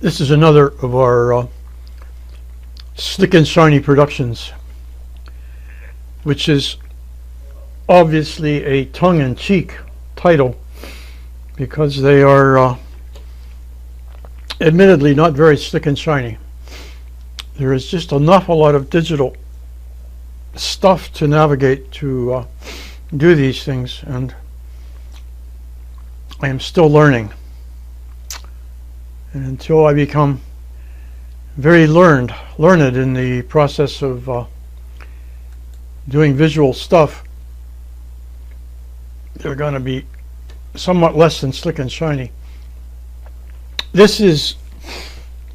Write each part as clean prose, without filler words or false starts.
This is another of our Slick and Shiny productions, which is obviously a tongue-in-cheek title because they are admittedly not very slick and shiny. There is just an awful lot of digital stuff to navigate to do these things, and I am still learning. And until I become very learned in the process of doing visual stuff, they're going to be somewhat less than slick and shiny. This is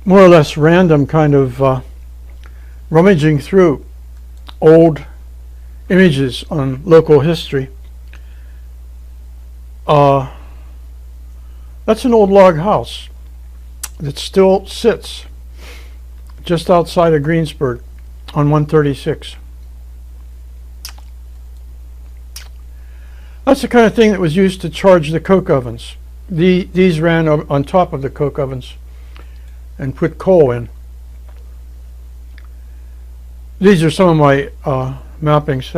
more or less random kind of rummaging through old images on local history. That's an old log house that still sits just outside of Greensburg on 136. That's the kind of thing that was used to charge the coke ovens. These ran on top of the coke ovens and put coal in. These are some of my mappings.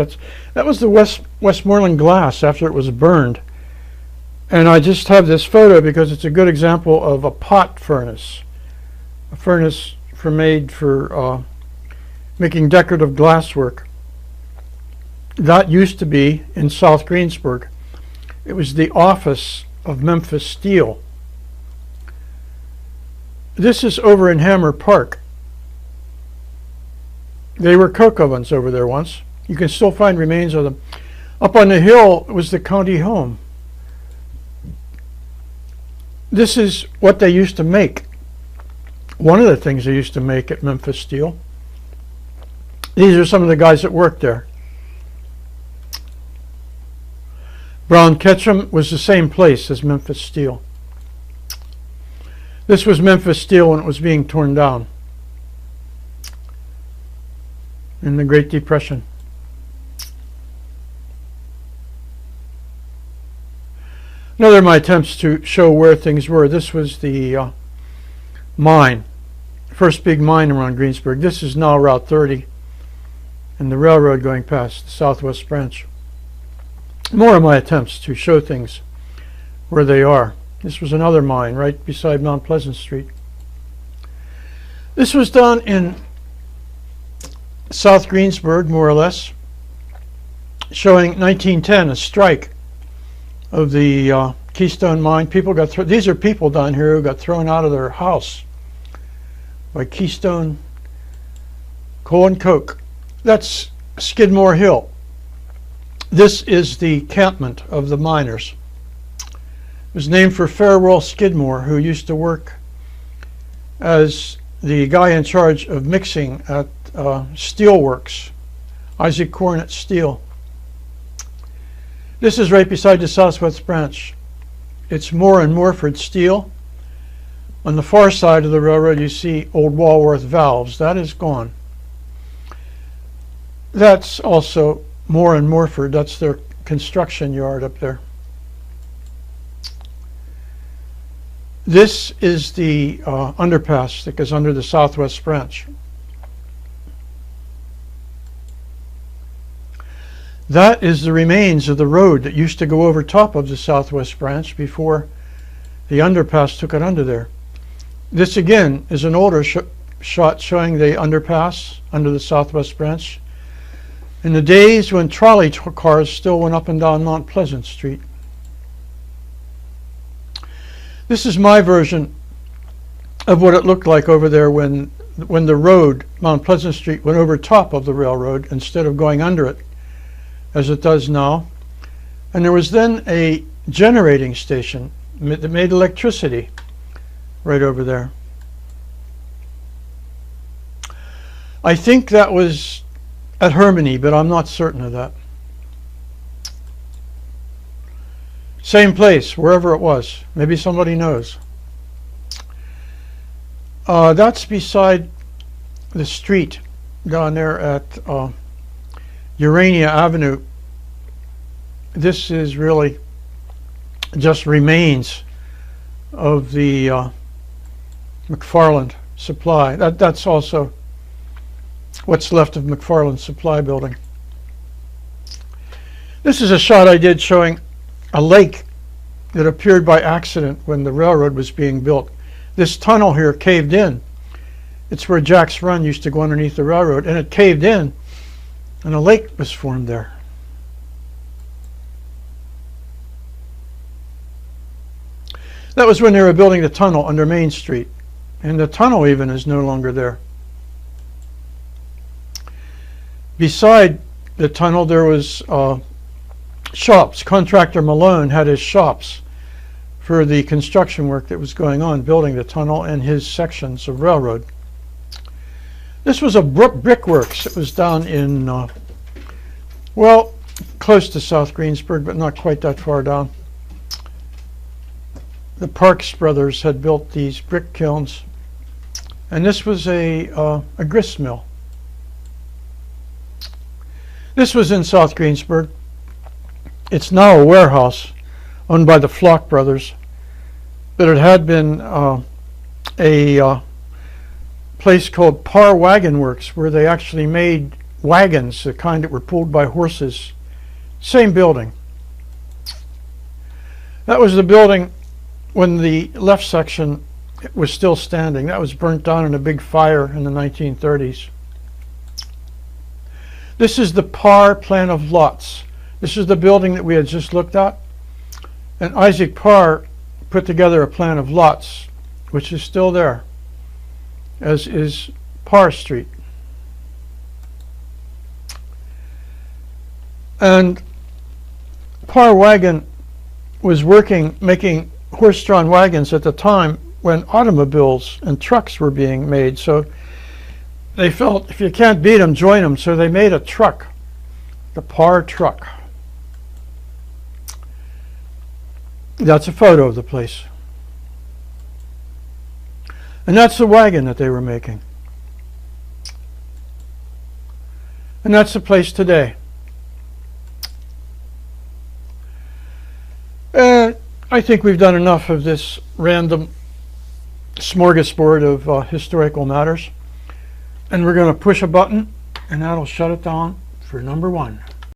That was the Westmoreland glass after it was burned. And I just have this photo because it's a good example of a pot furnace. A furnace made for making decorative glasswork. That used to be in South Greensburg. It was the office of Memphis Steel. This is over in Hammer Park. They were coke ovens over there once. You can still find remains of them. Up on the hill was the county home. This is what they used to make. One of the things they used to make at Memphis Steel. These are some of the guys that worked there. Brown Ketchum was the same place as Memphis Steel. This was Memphis Steel when it was being torn down in the Great Depression. Another of my attempts to show where things were. This was the mine, first big mine around Greensburg. This is now Route 30 and the railroad going past the southwest branch. More of my attempts to show things where they are. This was another mine right beside Mount Pleasant Street. This was done in South Greensburg, more or less, showing 1910, a strike of the Keystone Mine. People got these are people down here who got thrown out of their house by Keystone Coal and Coke. That's Skidmore Hill. This is the encampment of the miners. It was named for Farewell Skidmore, who used to work as the guy in charge of mixing at Steelworks, Isaac Cornet Steel. This is right beside the southwest branch. It's Moore and Morford Steel. On the far side of the railroad you see old Walworth valves. That is gone. That's also Moore and Morford. That's their construction yard up there. This is the underpass that goes under the southwest branch. That is the remains of the road that used to go over top of the southwest branch before the underpass took it under there. This again is an older shot showing the underpass under the southwest branch in the days when trolley cars still went up and down Mount Pleasant Street. This is my version of what it looked like over there when the road, Mount Pleasant Street, went over top of the railroad instead of going under it, as it does now. And there was then a generating station that made electricity right over there. I think that was at Hermione, but I'm not certain of that. Same place, wherever it was. Maybe somebody knows. That's beside the street down there at Urania Avenue. This is really just remains of the McFarland Supply. That's also what's left of McFarland Supply building. This is a shot I did showing a lake that appeared by accident when the railroad was being built. This tunnel here caved in. It's where Jack's Run used to go underneath the railroad, and it caved in, and a lake was formed there. That was when they were building the tunnel under Main Street, and the tunnel even is no longer there. Beside the tunnel there was shops. Contractor Malone had his shops for the construction work that was going on, building the tunnel and his sections of railroad. This was a brickworks. It was down in, well, close to South Greensburg, but not quite that far down. The Parks brothers had built these brick kilns, and this was a grist mill. This was in South Greensburg. It's now a warehouse owned by the Flock brothers, but it had been a place called Parr Wagon Works, where they actually made wagons, the kind that were pulled by horses. Same building. That was the building when the left section was still standing. That was burnt down in a big fire in the 1930s. This is the Parr plan of lots. This is the building that we had just looked at. And Isaac Parr put together a plan of lots, which is still there, as is Parr Street. And Parr Wagon was working, making horse-drawn wagons at the time when automobiles and trucks were being made. So they felt, if you can't beat them, join them. So they made a truck, the Parr truck. That's a photo of the place. And that's the wagon that they were making. And that's the place today. I think we've done enough of this random smorgasbord of historical matters. And we're going to push a button, and that'll shut it down for number 1.